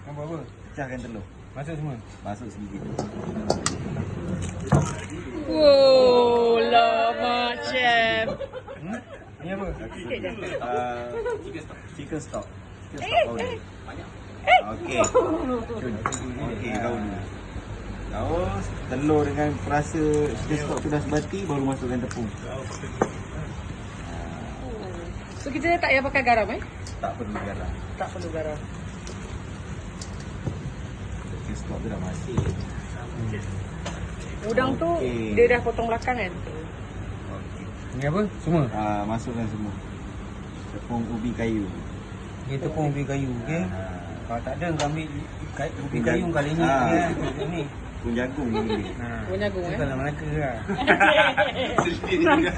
Nak buat apa? Pecahkan telur. Masuk semua? Masuk sedikit. Wow, lama chef. Ni apa? Chicken stock. Powder. Okey. Okey, kau dulu. Terus telur dengan perasa chicken stock tu dah sebati, baru masukkan tepung. So kita tak payah pakai garam Tak perlu garam. Tak perlu garam. Chicken stock tu dah masak. Udang tu Okey. dia dah potong belakang kan? Okey. Ni apa? Semua? Masukkan semua. Tepung ubi kayu. Ni tepung ubi kayu, okey? Kalau tak ada, kau ambil ubi Ubi kayu jagung. kali ni. Ni. Pun jagung ni. Pun jagung, Bukan lah Melaka lah. Sedikit juga.